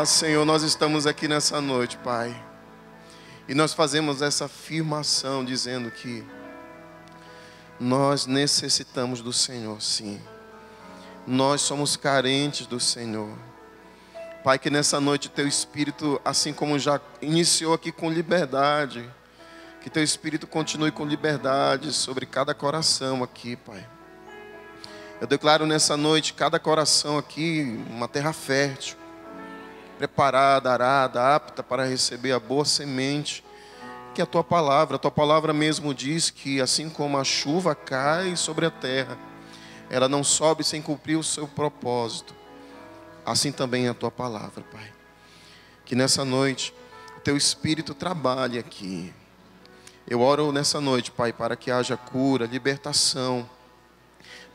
Senhor, nós estamos aqui nessa noite, Pai. E nós fazemos essa afirmação dizendo que nós necessitamos do Senhor, sim. Nós somos carentes do Senhor. Pai, que nessa noite Teu Espírito, assim como já iniciou aqui com liberdade, que Teu Espírito continue com liberdade sobre cada coração aqui, Pai. Eu declaro nessa noite cada coração aqui uma terra fértil, preparada, arada, apta para receber a boa semente, que é a Tua palavra mesmo diz que assim como a chuva cai sobre a terra, ela não sobe sem cumprir o seu propósito, assim também é a Tua palavra, Pai. Que nessa noite o Teu Espírito trabalhe aqui. Eu oro nessa noite, Pai, para que haja cura, libertação,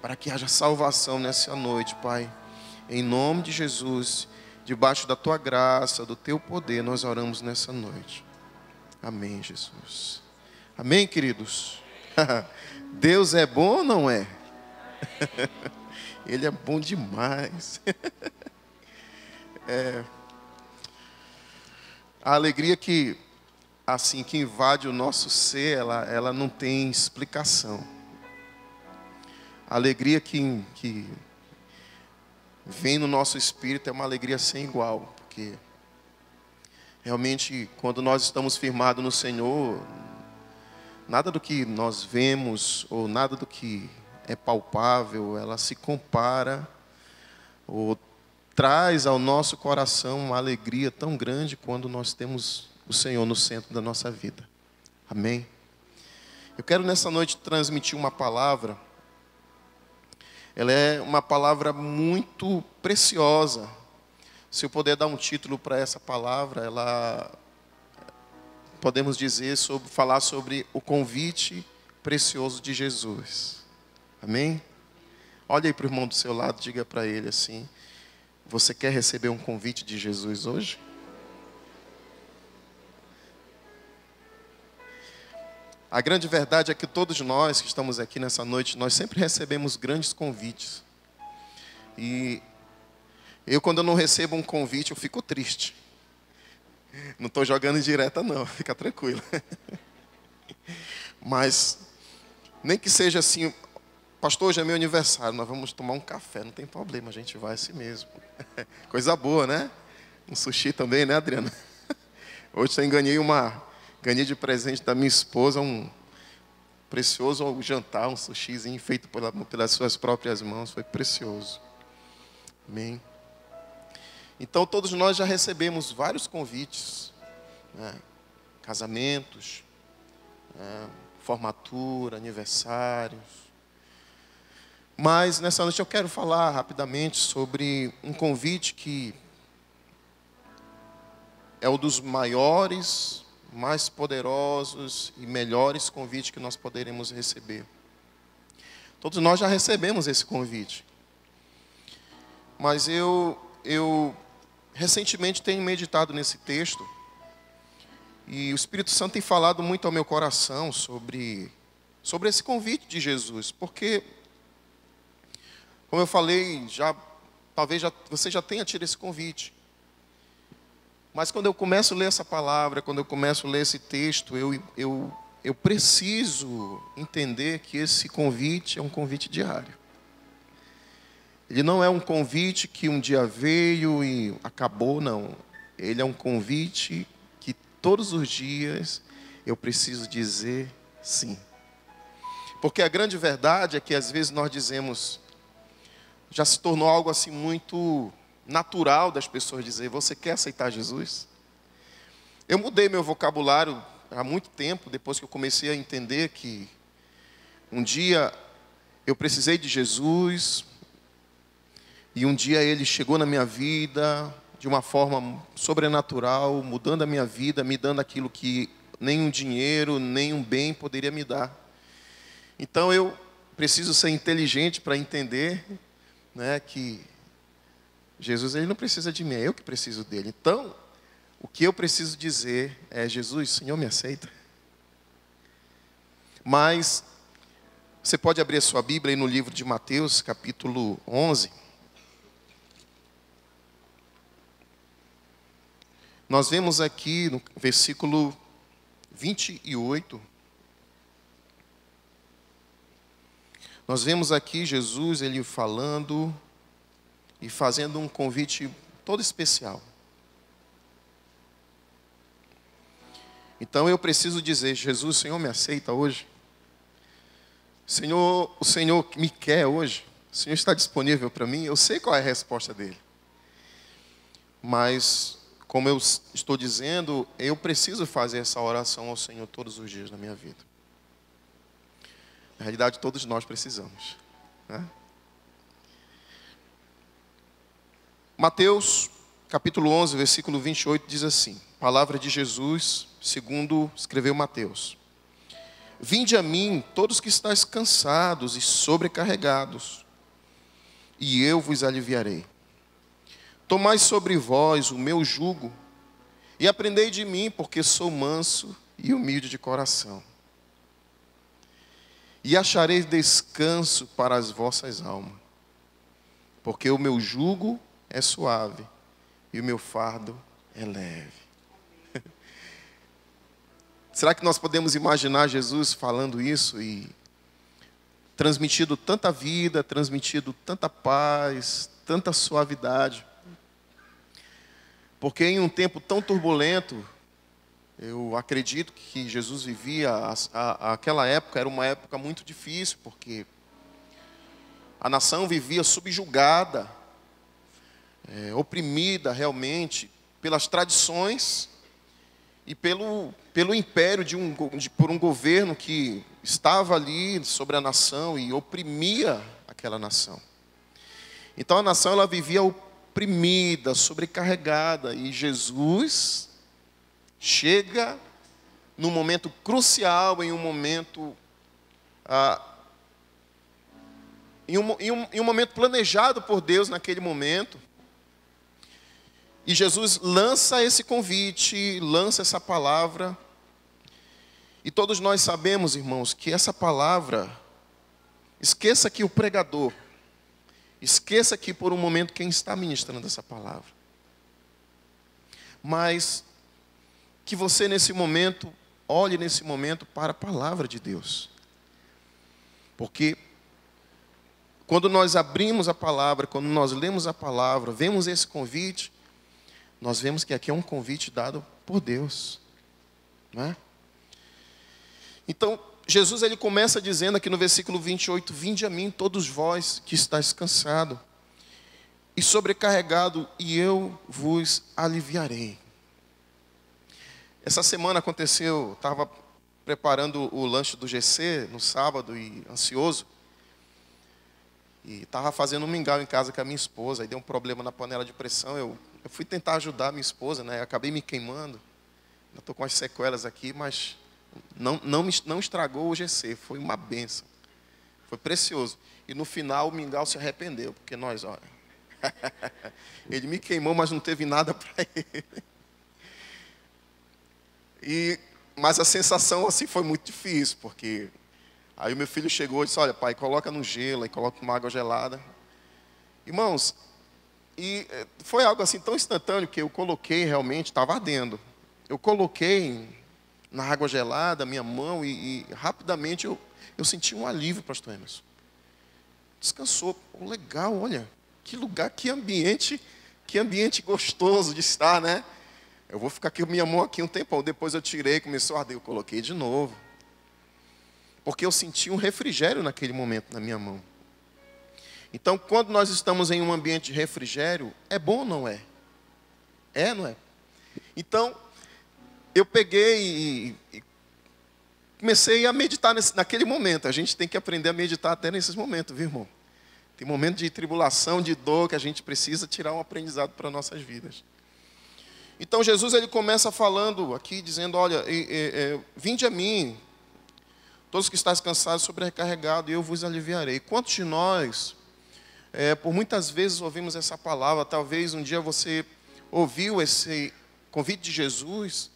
para que haja salvação nessa noite, Pai. Em nome de Jesus, debaixo da Tua graça, do Teu poder, nós oramos nessa noite. Amém, Jesus. Amém, queridos? Deus é bom ou não é? Ele é bom demais. A alegria que invade o nosso ser, ela não tem explicação. A alegria que vem no nosso espírito é uma alegria sem igual, porque realmente quando nós estamos firmados no Senhor, nada do que nós vemos ou nada do que é palpável, ela se compara ou traz ao nosso coração uma alegria tão grande quando nós temos o Senhor no centro da nossa vida. Amém? Eu quero nessa noite transmitir uma palavra. Ela é uma palavra muito preciosa. Se eu puder dar um título para essa palavra, podemos falar sobre o convite precioso de Jesus. Amém? Olha aí para o irmão do seu lado, diga para ele assim: você quer receber um convite de Jesus hoje? A grande verdade é que todos nós que estamos aqui nessa noite, nós sempre recebemos grandes convites. E quando eu não recebo um convite, eu fico triste. Não estou jogando indireta não, fica tranquilo. Mas, nem que seja assim, pastor, hoje é meu aniversário, nós vamos tomar um café, não tem problema, a gente vai assim mesmo. Coisa boa, né? Um sushi também, né, Adriana? Hoje eu ganhei de presente da minha esposa um precioso jantar, um sushizinho feito pelas suas próprias mãos, foi precioso. Amém? Então todos nós já recebemos vários convites, né? Casamentos, formatura, aniversários. Mas nessa noite eu quero falar rapidamente sobre um convite que é um dos maiores, mais poderosos e melhores convites que nós poderemos receber. Todos nós já recebemos esse convite. Mas eu recentemente tenho meditado nesse texto e o Espírito Santo tem falado muito ao meu coração sobre esse convite de Jesus, porque, como eu falei, talvez você já tenha tido esse convite. Mas quando eu começo a ler essa palavra, quando eu começo a ler esse texto, eu preciso entender que esse convite é um convite diário. Ele não é um convite que um dia veio e acabou, não. Ele é um convite que todos os dias eu preciso dizer sim. Porque a grande verdade é que às vezes nós dizemos, já se tornou algo assim muito natural das pessoas dizer, você quer aceitar Jesus? Eu mudei meu vocabulário há muito tempo, depois que eu comecei a entender que um dia eu precisei de Jesus, e um dia Ele chegou na minha vida de uma forma sobrenatural, mudando a minha vida, me dando aquilo que nem um dinheiro, nem um bem poderia me dar. Então eu preciso ser inteligente para entender, né, que Jesus, Ele não precisa de mim, é eu que preciso dele. Então, o que eu preciso dizer é, Jesus, Senhor, me aceita? Mas, você pode abrir a sua Bíblia aí no livro de Mateus, capítulo 11. nós vemos aqui no versículo 28, nós vemos aqui Jesus, ele falando e fazendo um convite todo especial. Então eu preciso dizer: Jesus, o Senhor me aceita hoje? Senhor, o Senhor me quer hoje? O Senhor está disponível para mim? Eu sei qual é a resposta dele. Mas, como eu estou dizendo, eu preciso fazer essa oração ao Senhor todos os dias na minha vida. Na realidade, todos nós precisamos, né? Mateus, capítulo 11, versículo 28, diz assim: palavra de Jesus, segundo escreveu Mateus. Vinde a mim, todos que estáis cansados e sobrecarregados, e eu vos aliviarei. Tomai sobre vós o meu jugo, e aprendei de mim, porque sou manso e humilde de coração. E achareis descanso para as vossas almas, porque o meu jugo é suave e o meu fardo é leve. Será que nós podemos imaginar Jesus falando isso e transmitindo tanta vida, transmitindo tanta paz, tanta suavidade? Porque em um tempo tão turbulento, eu acredito que Jesus vivia, aquela época era uma época muito difícil, porque a nação vivia subjugada, oprimida realmente pelas tradições e pelo império por um governo que estava ali sobre a nação e oprimia aquela nação. Então a nação ela vivia oprimida, sobrecarregada, e Jesus chega num momento crucial, em um momento em um momento planejado por Deus naquele momento. E Jesus lança esse convite, lança essa palavra. E todos nós sabemos, irmãos, que essa palavra, esqueça que o pregador, esqueça que por um momento quem está ministrando essa palavra. Mas que você nesse momento, olhe nesse momento para a palavra de Deus. Porque quando nós abrimos a palavra, quando nós lemos a palavra, vemos esse convite, nós vemos que aqui é um convite dado por Deus, não é? Então, Jesus ele começa dizendo aqui no versículo 28, vinde a mim todos vós que estáis cansados e sobrecarregado, e eu vos aliviarei. Essa semana aconteceu, eu estava preparando o lanche do GC no sábado e ansioso. E estava fazendo um mingau em casa com a minha esposa, aí deu um problema na panela de pressão, eu fui tentar ajudar a minha esposa, né? Acabei me queimando, ainda estou com as sequelas aqui, mas não estragou o GC, foi uma bênção, foi precioso. E no final o mingau se arrependeu, porque nós, olha, ele me queimou, mas não teve nada para ele. Mas a sensação assim foi muito difícil, porque aí o meu filho chegou e disse, olha pai, coloca no gelo, e coloca uma água gelada. Irmãos, e foi algo assim tão instantâneo que eu coloquei realmente, estava ardendo. Eu coloquei na água gelada a minha mão e rapidamente eu senti um alívio, pastor Emerson. Descansou. Oh, legal, olha, que lugar, que ambiente gostoso de estar, né? Eu vou ficar com minha mão aqui um tempão. Depois eu tirei, começou a arder, eu coloquei de novo. Porque eu senti um refrigério naquele momento na minha mão. Então, quando nós estamos em um ambiente de refrigério, é bom ou não é? É, não é? Então, eu peguei e comecei a meditar naquele momento. A gente tem que aprender a meditar até nesses momentos, viu, irmão? Tem momento de tribulação, de dor, que a gente precisa tirar um aprendizado para nossas vidas. Então, Jesus ele começa falando aqui, dizendo, olha, vinde a mim, todos que estáis cansados e sobrecarregados, e eu vos aliviarei. Quantos de nós, por muitas vezes ouvimos essa palavra, talvez um dia você ouviu esse convite de Jesus,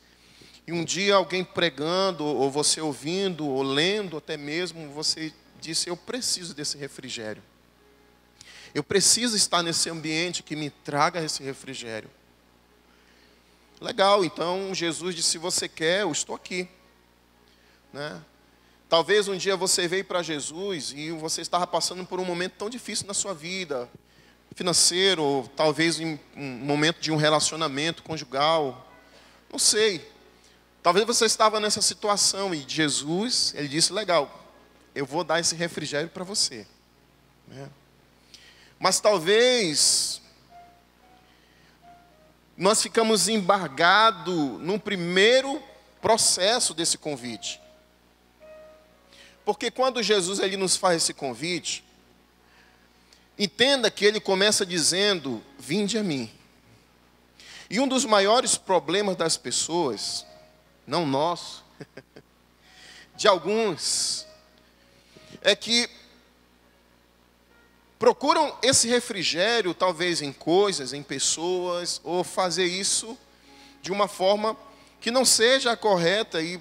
e um dia alguém pregando, ou você ouvindo, ou lendo até mesmo, você disse, eu preciso desse refrigério. Eu preciso estar nesse ambiente que me traga esse refrigério. Legal, então Jesus disse, se você quer, eu estou aqui. Né? Talvez um dia você veio para Jesus e você estava passando por um momento tão difícil na sua vida, financeiro, ou talvez em um momento de um relacionamento conjugal, não sei. Talvez você estava nessa situação e Jesus, ele disse, legal, eu vou dar esse refrigério para você. Né? Mas talvez nós ficamos embargados no primeiro processo desse convite. Porque quando Jesus ele nos faz esse convite, entenda que ele começa dizendo, vinde a mim. E um dos maiores problemas das pessoas, não nosso, de alguns, é que procuram esse refrigério, talvez em coisas, em pessoas, ou fazer isso de uma forma que não seja a correta e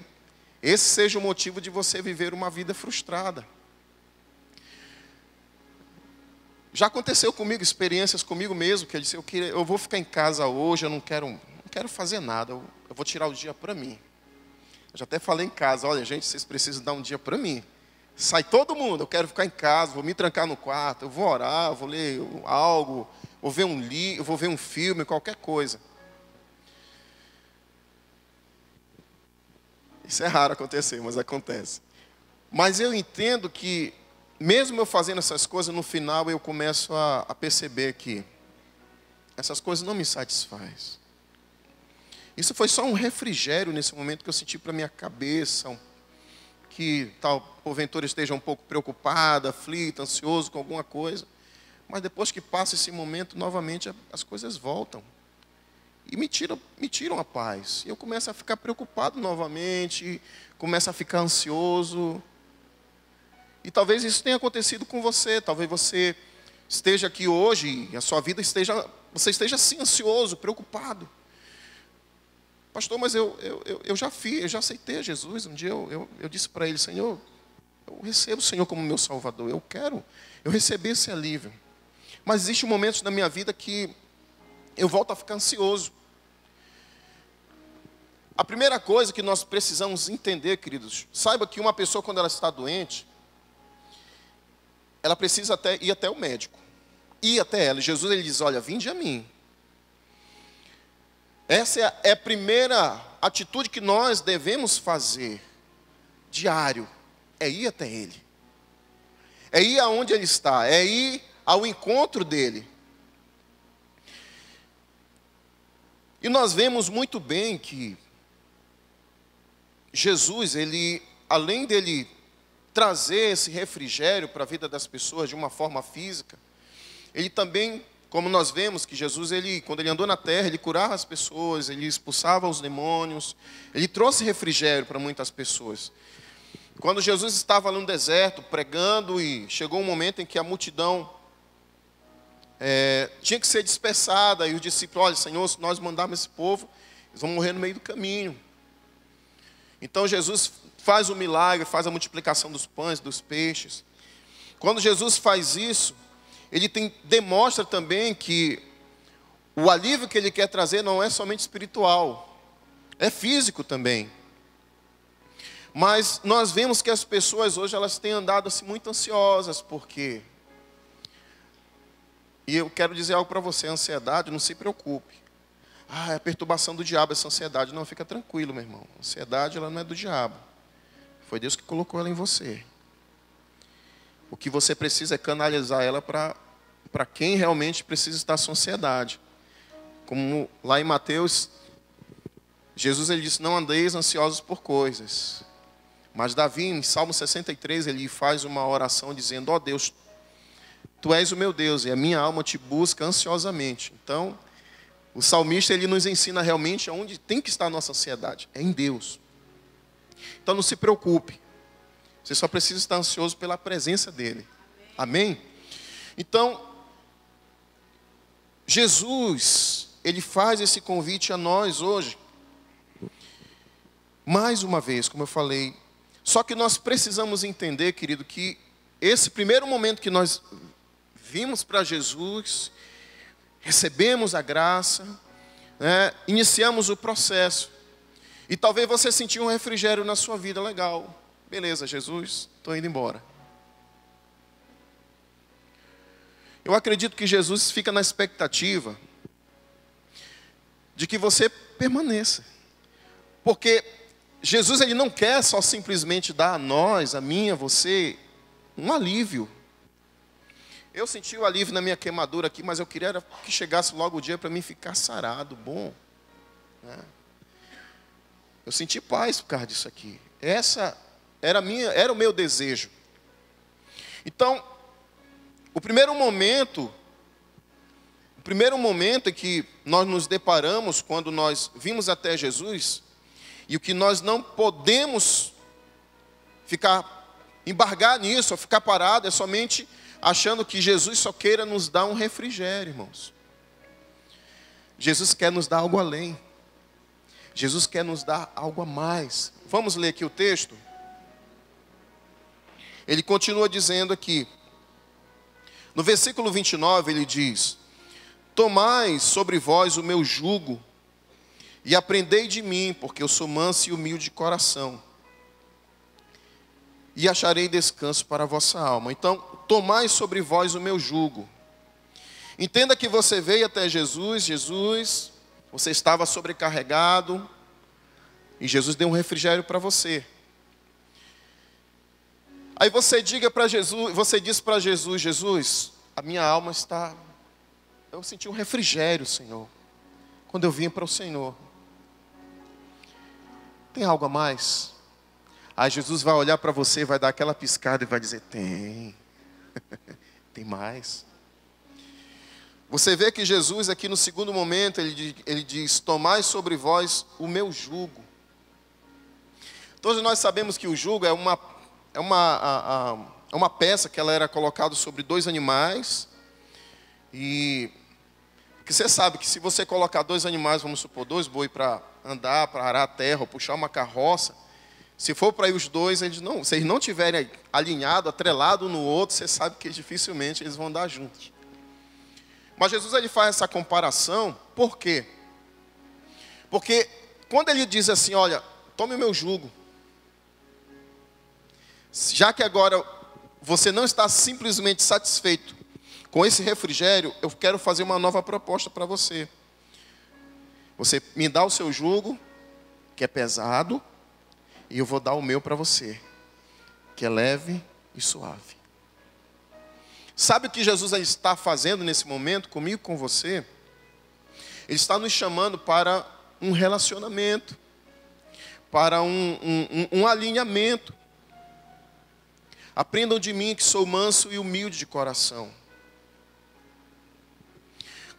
esse seja o motivo de você viver uma vida frustrada. Já aconteceu comigo, experiências comigo mesmo, que eu disse, eu vou ficar em casa hoje, eu não quero fazer nada, eu vou tirar o dia para mim. Eu já até falei em casa, olha gente, vocês precisam dar um dia para mim. Sai todo mundo, eu quero ficar em casa, vou me trancar no quarto, eu vou orar, vou ler algo, vou ver um livro, vou ver um filme, qualquer coisa. Isso é raro acontecer, mas acontece. Mas eu entendo que, mesmo eu fazendo essas coisas, no final eu começo a perceber que essas coisas não me satisfazem. Isso foi só um refrigério nesse momento que eu senti para minha cabeça, que tal, porventura esteja um pouco preocupada, aflita, ansioso com alguma coisa. Mas depois que passa esse momento, novamente as coisas voltam. E me tiram a paz. E eu começo a ficar preocupado novamente, começo a ficar ansioso. E talvez isso tenha acontecido com você. Talvez você esteja aqui hoje e a sua vida você esteja assim ansioso, preocupado. Pastor, mas eu já aceitei a Jesus. Um dia eu disse para ele, Senhor, eu recebo o Senhor como meu Salvador. Eu recebi esse alívio. Mas existem momentos na minha vida que eu volto a ficar ansioso. A primeira coisa que nós precisamos entender, queridos, saiba que uma pessoa quando ela está doente, ela precisa ir até o médico. Ir até ela. Jesus ele diz, olha, vinde a mim. Essa é a primeira atitude que nós devemos fazer, diário, é ir até Ele. É ir aonde Ele está, é ir ao encontro dEle. E nós vemos muito bem que Jesus, ele, além dele trazer esse refrigério para a vida das pessoas de uma forma física, ele também, como nós vemos que Jesus, quando ele andou na terra, ele curava as pessoas, ele expulsava os demônios, ele trouxe refrigério para muitas pessoas. Quando Jesus estava lá no deserto pregando e chegou um momento em que a multidão tinha que ser dispersada, e os discípulos, olha Senhor, se nós mandarmos esse povo, eles vão morrer no meio do caminho. Então Jesus faz o milagre, faz a multiplicação dos pães, dos peixes. Quando Jesus faz isso, ele demonstra também que o alívio que ele quer trazer não é somente espiritual, é físico também. Mas nós vemos que as pessoas hoje elas têm andado assim muito ansiosas, porque... E eu quero dizer algo para você, a ansiedade, não se preocupe. É a perturbação do diabo, essa ansiedade. Não, fica tranquilo, meu irmão. A ansiedade, ela não é do diabo. Foi Deus que colocou ela em você. O que você precisa é canalizar ela para quem realmente precisa estar com ansiedade. Como lá em Mateus, Jesus ele disse, não andeis ansiosos por coisas. Mas Davi, em Salmo 63, ele faz uma oração dizendo, ó Deus, Tu és o meu Deus e a minha alma te busca ansiosamente. Então, o salmista ele nos ensina realmente onde tem que estar a nossa ansiedade. É em Deus. Então não se preocupe. Você só precisa estar ansioso pela presença dEle. Amém? Então, Jesus, Ele faz esse convite a nós hoje. Mais uma vez, como eu falei. Só que nós precisamos entender, querido, que esse primeiro momento que nós vimos para Jesus, recebemos a graça, né, iniciamos o processo. E talvez você sentiu um refrigério na sua vida, legal. Beleza, Jesus, estou indo embora. Eu acredito que Jesus fica na expectativa de que você permaneça. Porque Jesus, ele não quer só simplesmente dar a nós, a mim, a você, um alívio. Eu senti o alívio na minha queimadura aqui, mas eu queria que chegasse logo o dia para mim ficar sarado, bom. Né? Eu senti paz por causa disso aqui. Essa era o meu desejo. Então, o primeiro momento em que nós nos deparamos quando nós vimos até Jesus, e o que nós não podemos embargar nisso, ou ficar parado, é somente achando que Jesus só queira nos dar um refrigério, irmãos. Jesus quer nos dar algo além. Jesus quer nos dar algo a mais. Vamos ler aqui o texto? Ele continua dizendo aqui, no versículo 29, ele diz: tomai sobre vós o meu jugo, e aprendei de mim, porque eu sou manso e humilde de coração, e acharei descanso para a vossa alma. Então, tomai sobre vós o meu jugo. Entenda que você veio até Jesus, você estava sobrecarregado, e Jesus deu um refrigério para você. Aí você diz para Jesus, Jesus, a minha alma está... Eu senti um refrigério, Senhor, quando eu vim para o Senhor. Tem algo a mais? Aí Jesus vai olhar para você, vai dar aquela piscada e vai dizer, tem. Tem mais. Você vê que Jesus aqui no segundo momento, ele diz, tomai sobre vós o meu jugo. Todos nós sabemos que o jugo é uma peça que ela era colocada sobre dois animais. E que você sabe que se você colocar dois animais, vamos supor, dois boi para andar, para arar a terra, ou puxar uma carroça, se for para ir os dois, se eles não tiverem alinhado, atrelado um no outro, você sabe que dificilmente eles vão andar juntos. Mas Jesus, ele faz essa comparação, por quê? Porque quando ele diz assim, olha, tome o meu jugo, já que agora você não está simplesmente satisfeito com esse refrigério, eu quero fazer uma nova proposta para você. Você me dá o seu jugo, que é pesado, e eu vou dar o meu para você, que é leve e suave. Sabe o que Jesus está fazendo nesse momento comigo, com você? Ele está nos chamando para um relacionamento, para um alinhamento. Aprendam de mim que sou manso e humilde de coração.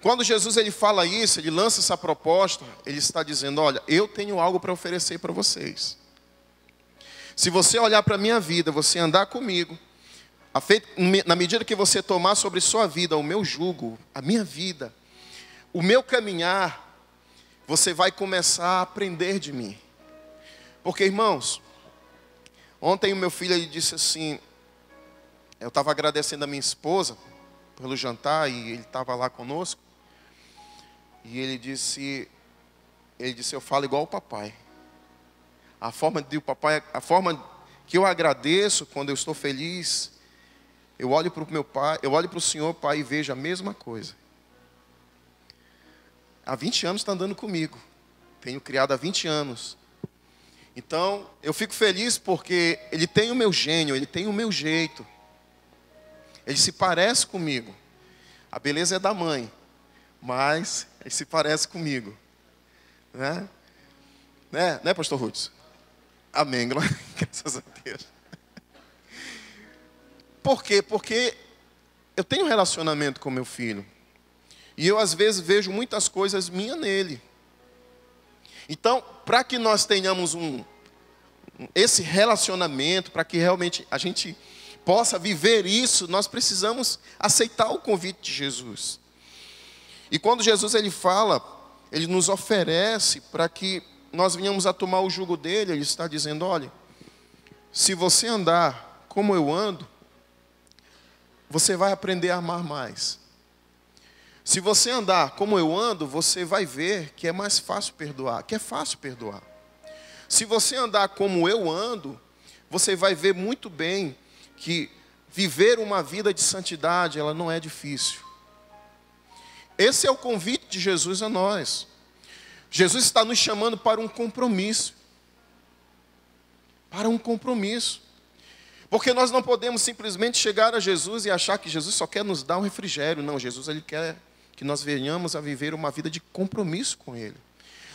Quando Jesus ele fala isso, ele lança essa proposta, ele está dizendo, olha, eu tenho algo para oferecer para vocês. Se você olhar para a minha vida, você andar comigo, na medida que você tomar sobre sua vida o meu jugo, a minha vida, o meu caminhar, você vai começar a aprender de mim. Porque, irmãos, ontem o meu filho ele disse assim, eu estava agradecendo a minha esposa pelo jantar e ele estava lá conosco. E ele disse, eu falo igual o papai. A forma que eu agradeço quando eu estou feliz, eu olho para o meu pai, eu olho para o Senhor, Pai, e vejo a mesma coisa. Há 20 anos está andando comigo. Tenho criado há 20 anos. Então, eu fico feliz porque ele tem o meu gênio, ele tem o meu jeito. Ele se parece comigo. A beleza é da mãe, mas ele se parece comigo. Né, pastor Rudes? Amém, graças a Deus. Por quê? Porque eu tenho um relacionamento com meu filho. E eu às vezes vejo muitas coisas minhas nele. Então, para que nós tenhamos esse relacionamento, para que realmente a gente possa viver isso, nós precisamos aceitar o convite de Jesus. E quando Jesus ele fala, ele nos oferece para que nós venhamos a tomar o jugo dele, ele está dizendo, olha, se você andar como eu ando, você vai aprender a amar mais. Se você andar como eu ando, você vai ver que é mais fácil perdoar, que é fácil perdoar. Se você andar como eu ando, você vai ver muito bem que viver uma vida de santidade, ela não é difícil. Esse é o convite de Jesus a nós. Jesus está nos chamando para um compromisso. Para um compromisso. Porque nós não podemos simplesmente chegar a Jesus e achar que Jesus só quer nos dar um refrigério. Não, Jesus ele quer que nós venhamos a viver uma vida de compromisso com Ele.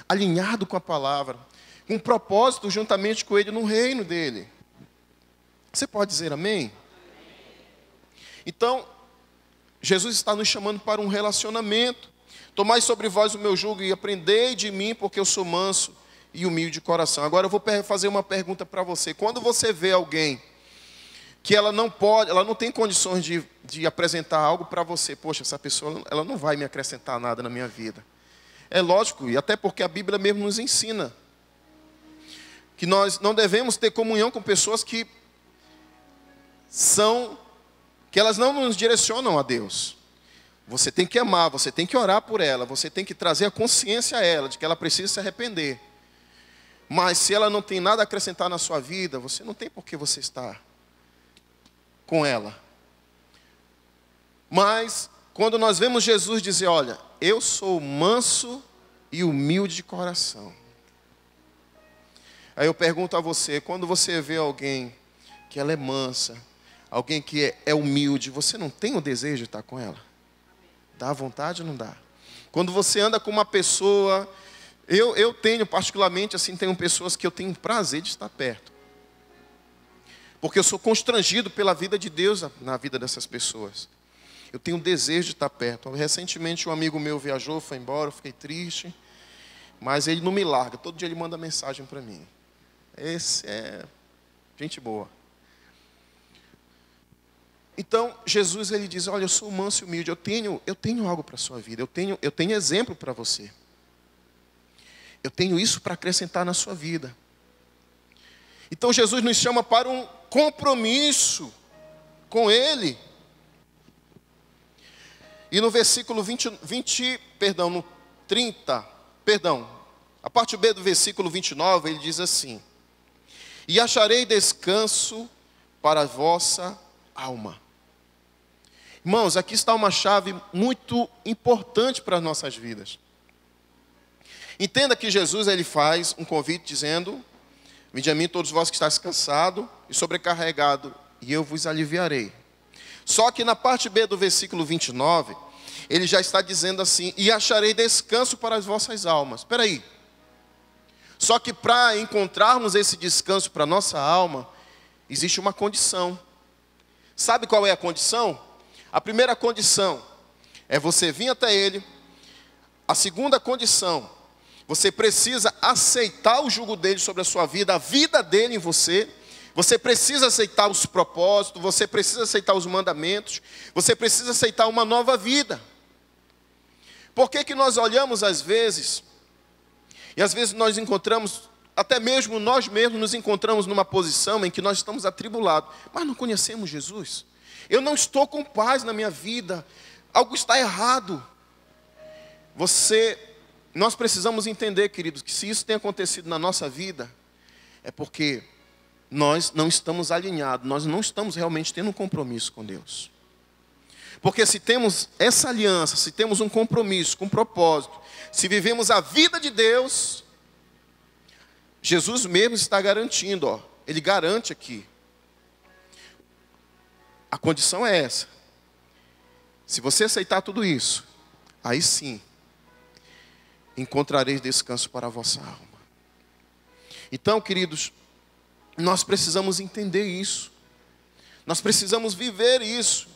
Alinhado com a palavra. Com um propósito juntamente com Ele no reino dEle. Você pode dizer amém? Então, Jesus está nos chamando para um relacionamento. Tomai sobre vós o meu jugo e aprendei de mim, porque eu sou manso e humilde de coração. Agora eu vou fazer uma pergunta para você. Quando você vê alguém que ela não tem condições de apresentar algo para você, poxa, essa pessoa ela não vai me acrescentar nada na minha vida. É lógico, e até porque a Bíblia mesmo nos ensina que nós não devemos ter comunhão com pessoas que elas não nos direcionam a Deus. Você tem que amar, você tem que orar por ela, você tem que trazer a consciência a ela de que ela precisa se arrepender. Mas se ela não tem nada a acrescentar na sua vida, você não tem por que você estar com ela. Mas quando nós vemos Jesus dizer, olha, eu sou manso e humilde de coração. Aí eu pergunto a você, quando você vê alguém que ela é mansa, alguém que é humilde, você não tem o desejo de estar com ela? Dá vontade ou não dá? Quando você anda com uma pessoa, eu tenho particularmente, assim, tenho pessoas que eu tenho prazer de estar perto. Porque eu sou constrangido pela vida de Deus na vida dessas pessoas. Eu tenho desejo de estar perto. Recentemente um amigo meu viajou, foi embora, eu fiquei triste. Mas ele não me larga, todo dia ele manda mensagem para mim. Esse é gente boa. Então, Jesus ele diz, olha, eu sou manso e humilde, eu tenho algo para a sua vida, eu tenho exemplo para você. Eu tenho isso para acrescentar na sua vida. Então, Jesus nos chama para um compromisso com Ele. E no versículo 30, a parte B do versículo 29, ele diz assim, e acharei descanso para a vossa alma. Irmãos, aqui está uma chave muito importante para as nossas vidas. Entenda que Jesus ele faz um convite dizendo, vinde a mim todos vós que estáis cansados e sobrecarregados, e eu vos aliviarei. Só que na parte B do versículo 29, ele já está dizendo assim, e acharei descanso para as vossas almas. Espera aí. Só que para encontrarmos esse descanso para a nossa alma, existe uma condição. Sabe qual é a condição? A primeira condição é você vir até Ele. A segunda condição, você precisa aceitar o jugo dele sobre a sua vida, a vida dele em você. Você precisa aceitar os propósitos, você precisa aceitar os mandamentos, você precisa aceitar uma nova vida. Por que que nós olhamos às vezes, e às vezes nós encontramos, até mesmo nós mesmos nos encontramos numa posição em que nós estamos atribulados, mas não conhecemos Jesus? Eu não estou com paz na minha vida, algo está errado. Nós precisamos entender, queridos, que se isso tem acontecido na nossa vida, é porque nós não estamos alinhados, nós não estamos realmente tendo um compromisso com Deus. Porque se temos essa aliança, se temos um compromisso com um propósito, se vivemos a vida de Deus, Jesus mesmo está garantindo, Ele garante aqui. A condição é essa. Se você aceitar tudo isso, aí sim, encontrareis descanso para a vossa alma. Então, queridos, nós precisamos entender isso. Nós precisamos viver isso.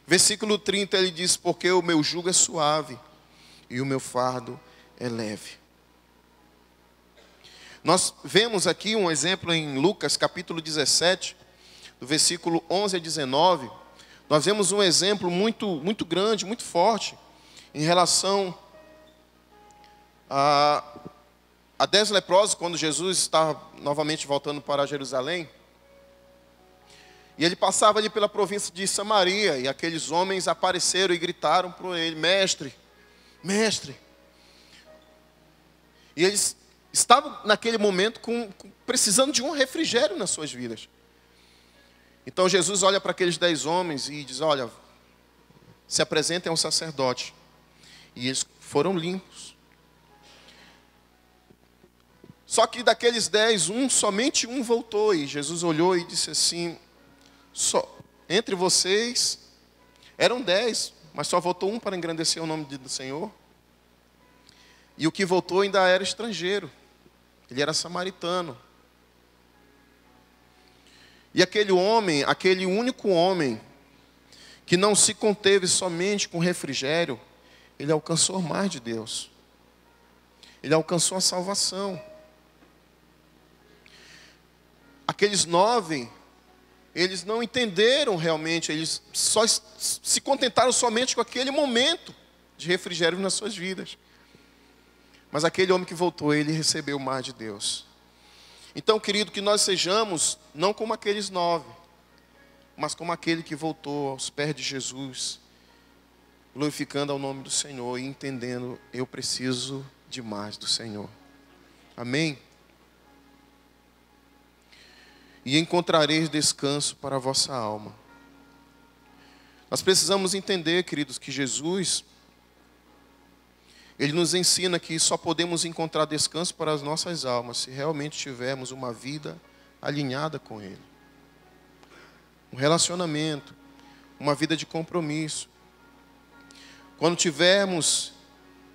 Versículo 30, ele diz, porque o meu jugo é suave e o meu fardo é leve. Nós vemos aqui um exemplo em Lucas capítulo 17, do versículo 11 a 19. Nós vemos um exemplo muito grande, muito forte, em relação a 10 leprosos, quando Jesus está novamente voltando para Jerusalém. E ele passava ali pela província de Samaria, e aqueles homens apareceram e gritaram para ele: mestre, mestre. E eles estavam naquele momento precisando de um refrigério nas suas vidas. Então Jesus olha para aqueles 10 homens e diz: olha, se apresentem ao sacerdote. E eles foram limpos. Só que daqueles 10, somente um voltou. E Jesus olhou e disse assim: entre vocês, eram 10, mas só voltou um para engrandecer o nome do Senhor. E o que voltou ainda era estrangeiro. Ele era samaritano. E aquele homem, aquele único homem, que não se conteve somente com refrigério, ele alcançou mais de Deus. Ele alcançou a salvação. Aqueles 9, eles não entenderam realmente, eles só se contentaram somente com aquele momento de refrigério nas suas vidas. Mas aquele homem que voltou, ele recebeu mais de Deus. Então, querido, que nós sejamos, não como aqueles 9, mas como aquele que voltou aos pés de Jesus, glorificando ao nome do Senhor e entendendo: eu preciso de mais do Senhor. Amém? E encontrareis descanso para a vossa alma. Nós precisamos entender, queridos, que Jesus, Ele nos ensina que só podemos encontrar descanso para as nossas almas se realmente tivermos uma vida alinhada com Ele. Um relacionamento, uma vida de compromisso. Quando tivermos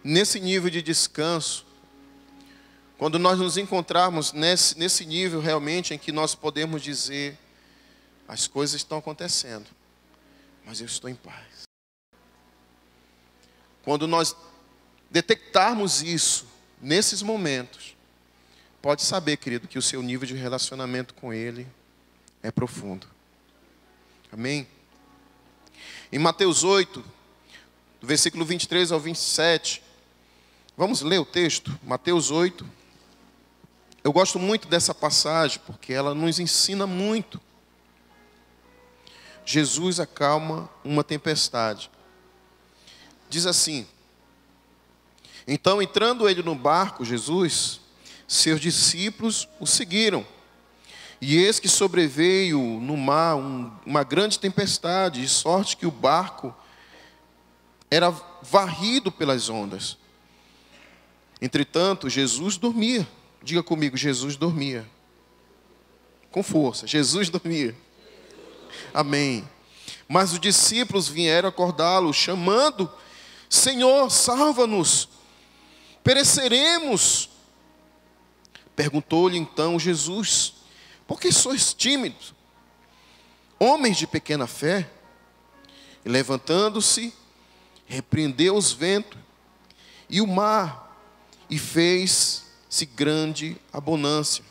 nesse nível de descanso, quando nós nos encontrarmos nesse nível realmente em que nós podemos dizer: as coisas estão acontecendo, mas eu estou em paz. Quando nós detectarmos isso, nesses momentos, pode saber, querido, que o seu nível de relacionamento com Ele é profundo. Amém? Em Mateus 8, do versículo 23 ao 27, vamos ler o texto, Mateus 8. Eu gosto muito dessa passagem, porque ela nos ensina muito. Jesus acalma uma tempestade. Diz assim: então, entrando ele no barco, Jesus, seus discípulos o seguiram. E eis que sobreveio no mar uma grande tempestade, de sorte que o barco era varrido pelas ondas. Entretanto, Jesus dormia. Diga comigo: Jesus dormia. Com força, Jesus dormia. Amém. Mas os discípulos vieram acordá-lo, chamando: Senhor, salva-nos, pereceremos. Perguntou-lhe então Jesus: por que sois tímidos, homens de pequena fé? E levantando-se, repreendeu os ventos e o mar, e fez-se grande abundância.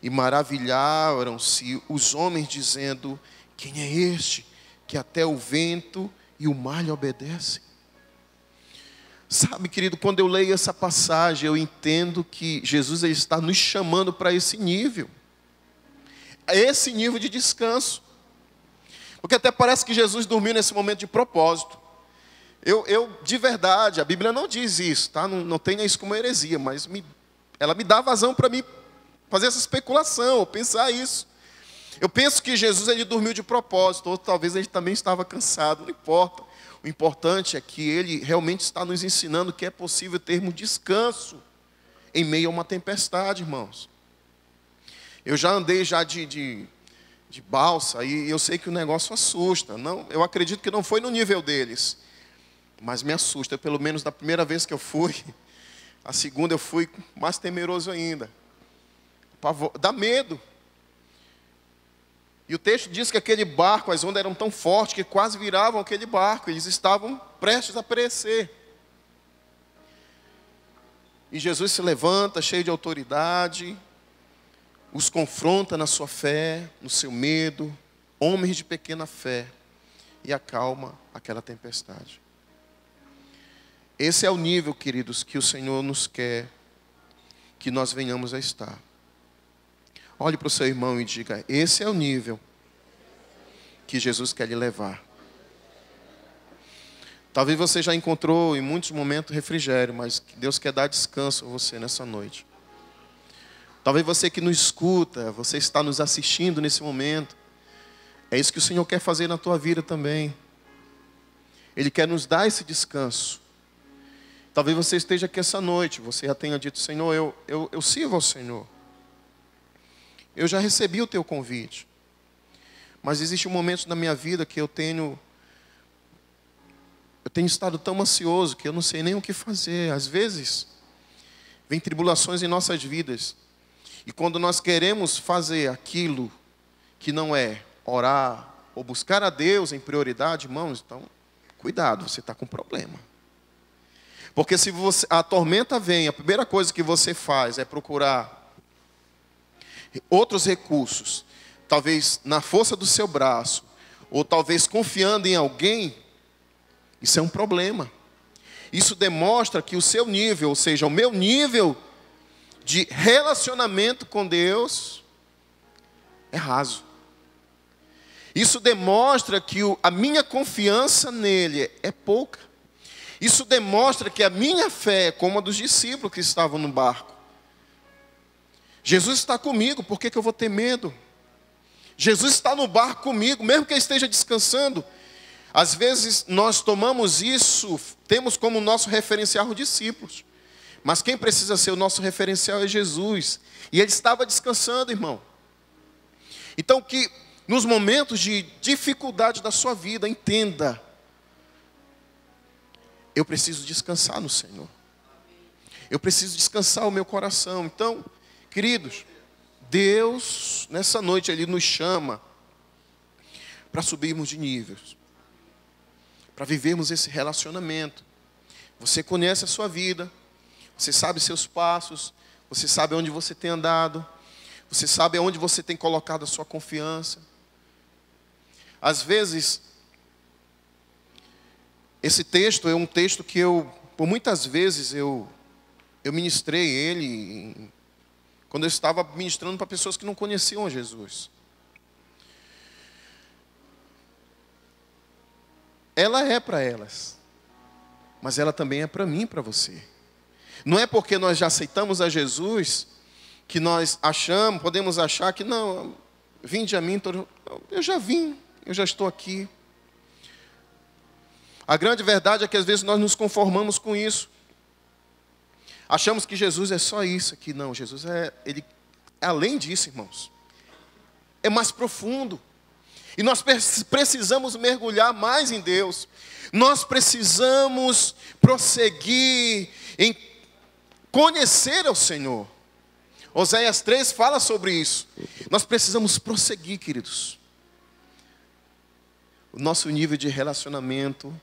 E maravilharam-se os homens, dizendo: quem é este que até o vento e o mar lhe obedecem? Sabe, querido, quando eu leio essa passagem, eu entendo que Jesus ele está nos chamando para esse nível de descanso. Porque até parece que Jesus dormiu nesse momento de propósito. De verdade, a Bíblia não diz isso, tá? Não tenha isso como heresia, mas ela me dá vazão para mim fazer essa especulação, pensar isso. Eu penso que Jesus ele dormiu de propósito, ou talvez ele também estava cansado, não importa. O importante é que ele realmente está nos ensinando que é possível termos descanso em meio a uma tempestade, irmãos. Eu já andei de balsa e eu sei que o negócio assusta. Não, eu acredito que não foi no nível deles, mas me assusta. Pelo menos da primeira vez que eu fui, a segunda eu fui mais temeroso ainda. Dá medo. E o texto diz que aquele barco, as ondas eram tão fortes que quase viravam aquele barco. Eles estavam prestes a perecer. E Jesus se levanta, cheio de autoridade, os confronta na sua fé, no seu medo, homens de pequena fé, e acalma aquela tempestade. Esse é o nível, queridos, que o Senhor nos quer que nós venhamos a estar. Olhe para o seu irmão e diga: esse é o nível que Jesus quer lhe levar. Talvez você já encontrou em muitos momentos refrigério, mas Deus quer dar descanso a você nessa noite. Talvez você que nos escuta, você está nos assistindo nesse momento. É isso que o Senhor quer fazer na tua vida também. Ele quer nos dar esse descanso. Talvez você esteja aqui essa noite, você já tenha dito: Senhor, eu sirvo ao Senhor. Eu já recebi o teu convite. Mas existe um momento na minha vida que eu tenho estado tão ansioso que eu não sei nem o que fazer. Às vezes, vem tribulações em nossas vidas. E quando nós queremos fazer aquilo que não é orar ou buscar a Deus em prioridade, irmãos, então, cuidado, você está com problema. Porque se a tormenta vem, a primeira coisa que você faz é procurar outros recursos. Talvez na força do seu braço, ou talvez confiando em alguém. Isso é um problema. Isso demonstra que o seu nível, ou seja, o meu nível de relacionamento com Deus é raso. Isso demonstra que a minha confiança nele é pouca. Isso demonstra que a minha fé é como a dos discípulos que estavam no barco. Jesus está comigo, por que eu vou ter medo? Jesus está no barco comigo, mesmo que eu esteja descansando. Às vezes nós tomamos isso, temos como nosso referencial os discípulos. Mas quem precisa ser o nosso referencial é Jesus. E ele estava descansando, irmão. Então que nos momentos de dificuldade da sua vida, entenda: eu preciso descansar no Senhor. Eu preciso descansar o meu coração. Então, queridos, Deus, nessa noite, Ele nos chama para subirmos de níveis, para vivermos esse relacionamento. Você conhece a sua vida, você sabe seus passos, você sabe onde você tem andado, você sabe aonde você tem colocado a sua confiança. Às vezes, esse texto é um texto que por muitas vezes eu ministrei ele quando eu estava ministrando para pessoas que não conheciam Jesus. Ela é para elas, mas ela também é para mim e para você. Não é porque nós já aceitamos a Jesus que nós podemos achar que não, vinde a mim, eu já vim, eu já estou aqui. A grande verdade é que às vezes nós nos conformamos com isso. Achamos que Jesus é só isso aqui. Não, Jesus ele é além disso, irmãos. É mais profundo. E nós precisamos mergulhar mais em Deus. Nós precisamos prosseguir em conhecer ao Senhor. Oséias 3 fala sobre isso. Nós precisamos prosseguir, queridos. O nosso nível de relacionamento,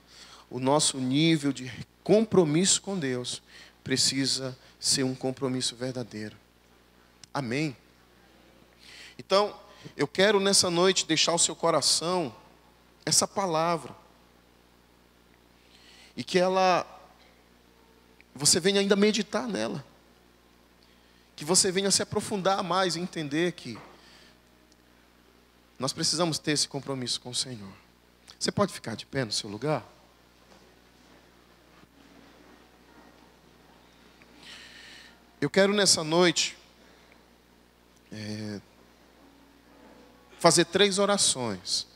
o nosso nível de compromisso com Deus precisa ser um compromisso verdadeiro. Amém? Então, eu quero nessa noite deixar ao seu coração essa palavra. E que você venha ainda meditar nela. Que você venha se aprofundar mais e entender que nós precisamos ter esse compromisso com o Senhor. Você pode ficar de pé no seu lugar? Eu quero nessa noite fazer 3 orações.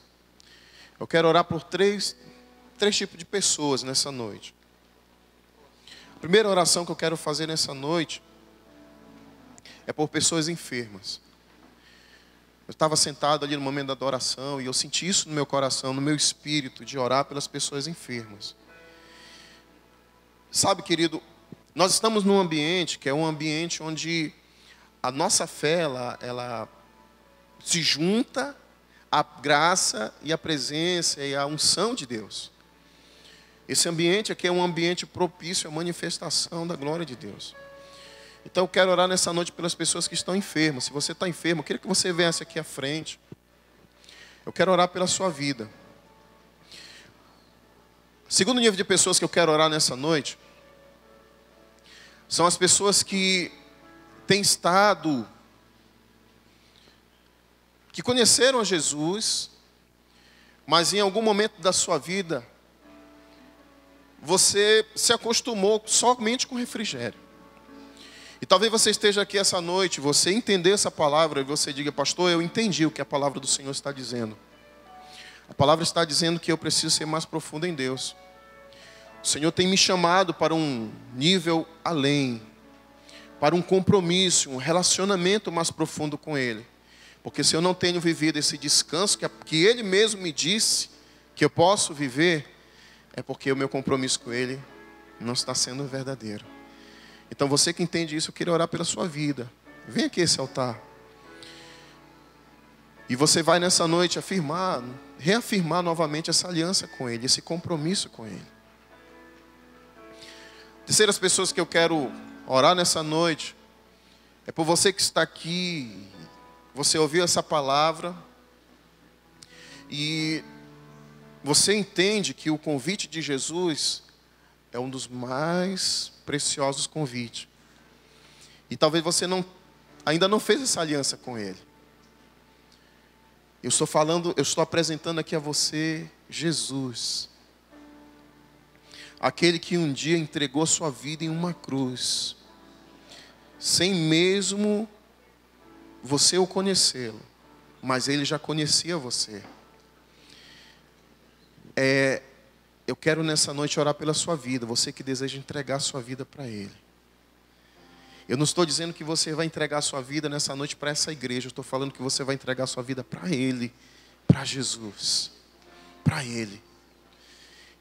Eu quero orar por três tipos de pessoas nessa noite. A primeira oração que eu quero fazer nessa noite é por pessoas enfermas. Eu estava sentado ali no momento da adoração e eu senti isso no meu coração, no meu espírito, de orar pelas pessoas enfermas. Sabe, querido, nós estamos num ambiente que é um ambiente onde a nossa fé, ela se junta à graça e à presença e à unção de Deus. Esse ambiente aqui é um ambiente propício à manifestação da glória de Deus. Então eu quero orar nessa noite pelas pessoas que estão enfermas. Se você está enfermo, eu queria que você viesse aqui à frente. Eu quero orar pela sua vida. O segundo nível de pessoas que eu quero orar nessa noite são as pessoas que têm estado, que conheceram a Jesus, mas em algum momento da sua vida, você se acostumou somente com refrigério. E talvez você esteja aqui essa noite, você entender essa palavra e você diga: pastor, eu entendi o que a palavra do Senhor está dizendo. A palavra está dizendo que eu preciso ser mais profundo em Deus. O Senhor tem me chamado para um nível além, para um compromisso, um relacionamento mais profundo com Ele. Porque se eu não tenho vivido esse descanso que Ele mesmo me disse que eu posso viver, é porque o meu compromisso com Ele não está sendo verdadeiro. Então você que entende isso, eu queria orar pela sua vida. Vem aqui a esse altar. E você vai nessa noite reafirmar novamente essa aliança com Ele, esse compromisso com Ele. Terceiras pessoas que eu quero orar nessa noite é por você que está aqui, você ouviu essa palavra e você entende que o convite de Jesus é um dos mais preciosos convites. E talvez você ainda não fez essa aliança com Ele. Eu estou apresentando aqui a você Jesus. Aquele que um dia entregou sua vida em uma cruz, sem mesmo você o conhecê-lo, mas Ele já conhecia você. Eu quero nessa noite orar pela sua vida, você que deseja entregar sua vida para Ele. Eu não estou dizendo que você vai entregar sua vida nessa noite para essa igreja, eu estou falando que você vai entregar sua vida para Ele, para Jesus, para Ele.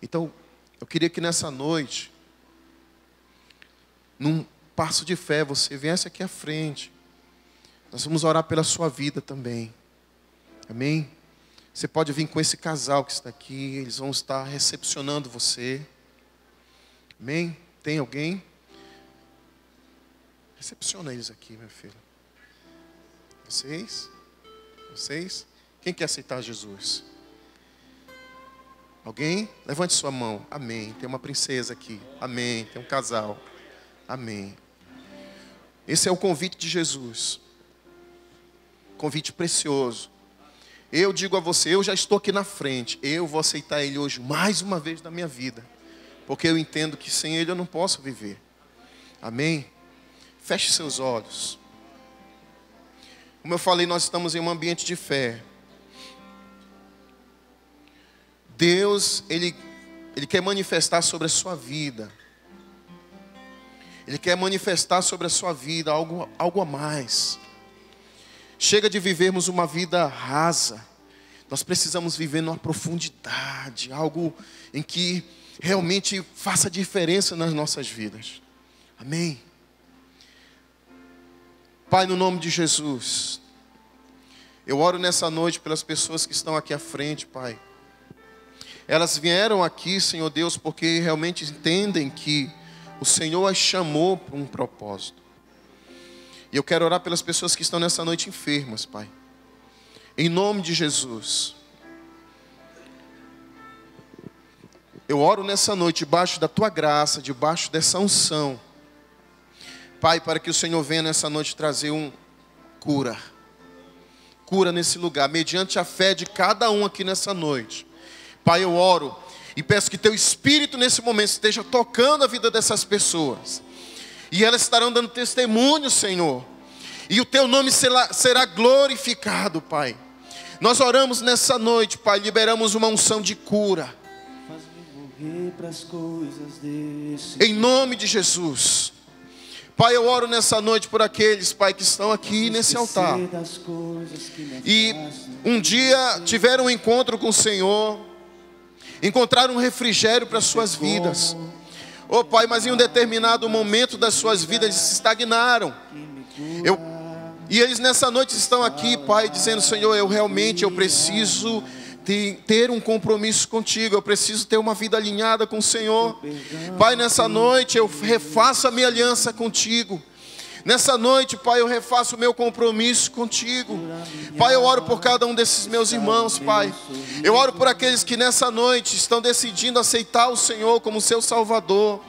Então, eu queria que nessa noite, num passo de fé, você viesse aqui à frente. Nós vamos orar pela sua vida também. Amém? Você pode vir com esse casal que está aqui, eles vão estar recepcionando você. Amém? Tem alguém? Recepciona eles aqui, meu filho. Vocês? Quem quer aceitar Jesus? Alguém? Levante sua mão. Amém. Tem uma princesa aqui. Amém. Tem um casal. Amém. Esse é o convite de Jesus. Convite precioso. Eu digo a você, eu já estou aqui na frente. Eu vou aceitar Ele hoje mais uma vez na minha vida. Porque eu entendo que sem Ele eu não posso viver. Amém? Feche seus olhos. Como eu falei, nós estamos em um ambiente de fé. Deus, Ele quer manifestar sobre a sua vida. Ele quer manifestar sobre a sua vida algo a mais. Chega de vivermos uma vida rasa. Nós precisamos viver numa profundidade, algo em que realmente faça diferença nas nossas vidas. Amém? Pai, no nome de Jesus, eu oro nessa noite pelas pessoas que estão aqui à frente, Pai. Elas vieram aqui, Senhor Deus, porque realmente entendem que o Senhor as chamou para um propósito. E eu quero orar pelas pessoas que estão nessa noite enfermas, Pai. Em nome de Jesus. Eu oro nessa noite debaixo da Tua graça, debaixo dessa unção. Pai, para que o Senhor venha nessa noite trazer cura. Cura nesse lugar, mediante a fé de cada um aqui nessa noite. Pai, eu oro e peço que Teu Espírito nesse momento esteja tocando a vida dessas pessoas. E elas estarão dando testemunho, Senhor. E o Teu nome será glorificado, Pai. Nós oramos nessa noite, Pai, liberamos uma unção de cura. Em nome de Jesus. Pai, eu oro nessa noite por aqueles, Pai, que estão aqui nesse altar. E um dia tiveram um encontro com o Senhor. Encontraram um refrigério para as suas vidas. Oh Pai, mas em um determinado momento das suas vidas eles se estagnaram. E eles nessa noite estão aqui, Pai, dizendo: Senhor, eu preciso ter um compromisso contigo. Eu preciso ter uma vida alinhada com o Senhor. Pai, nessa noite eu refaço a minha aliança contigo. Nessa noite, Pai, eu refaço o meu compromisso contigo. Pai, eu oro por cada um desses meus irmãos, Pai. Eu oro por aqueles que nessa noite estão decidindo aceitar o Senhor como seu Salvador.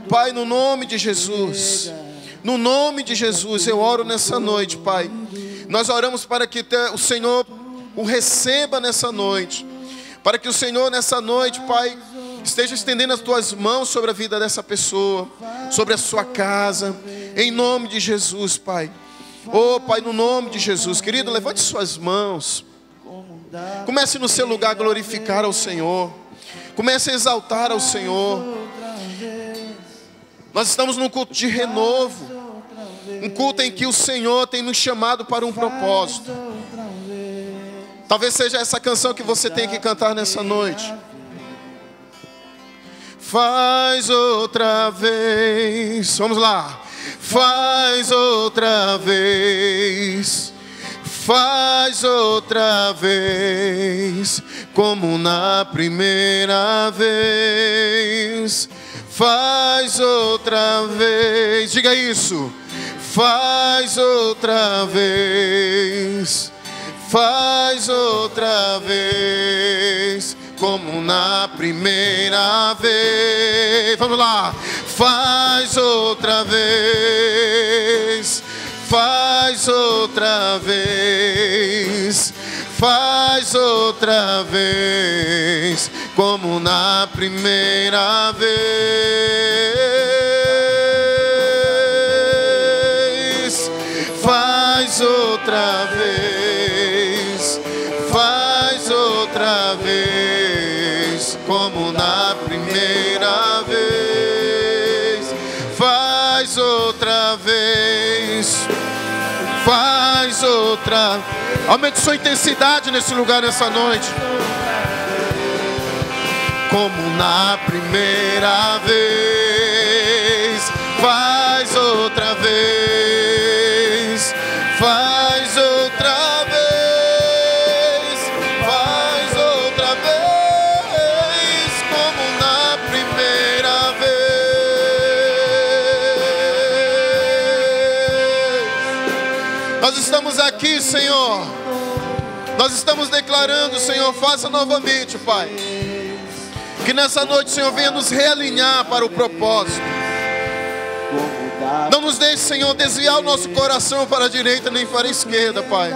Pai, no nome de Jesus. No nome de Jesus, eu oro nessa noite, Pai. Nós oramos para que o Senhor o receba nessa noite. Para que o Senhor nessa noite, Pai, esteja estendendo as tuas mãos sobre a vida dessa pessoa, sobre a sua casa, em nome de Jesus, Pai. Oh, Pai, no nome de Jesus, querido, levante suas mãos. Comece no seu lugar a glorificar ao Senhor. Comece a exaltar ao Senhor. Nós estamos num culto de renovo, um culto em que o Senhor tem nos chamado para um propósito. Talvez seja essa canção que você tem que cantar nessa noite. Faz outra vez. Vamos lá. Faz outra vez. Faz outra vez, como na primeira vez. Faz outra vez. Diga isso. Faz outra vez. Faz outra vez, como na primeira vez. Vamos lá. Faz outra vez. Faz outra vez. Faz outra vez, como na primeira vez. Faz outra vez. Faz outra vez, como na primeira vez. Faz outra vez. Faz outra. Aumente sua intensidade nesse lugar, nessa noite. Como na primeira vez. Faz outra vez. Faz outra vez. Faz outra vez. Como na primeira vez. Nós estamos aqui, Senhor. Nós estamos declarando, Senhor, faça novamente, Pai. Que nessa noite, Senhor, venha nos realinhar para o propósito. Não nos deixe, Senhor, desviar o nosso coração para a direita nem para a esquerda, Pai.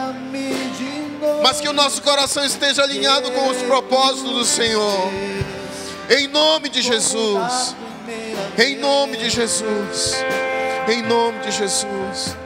Mas que o nosso coração esteja alinhado com os propósitos do Senhor. Em nome de Jesus. Em nome de Jesus. Em nome de Jesus.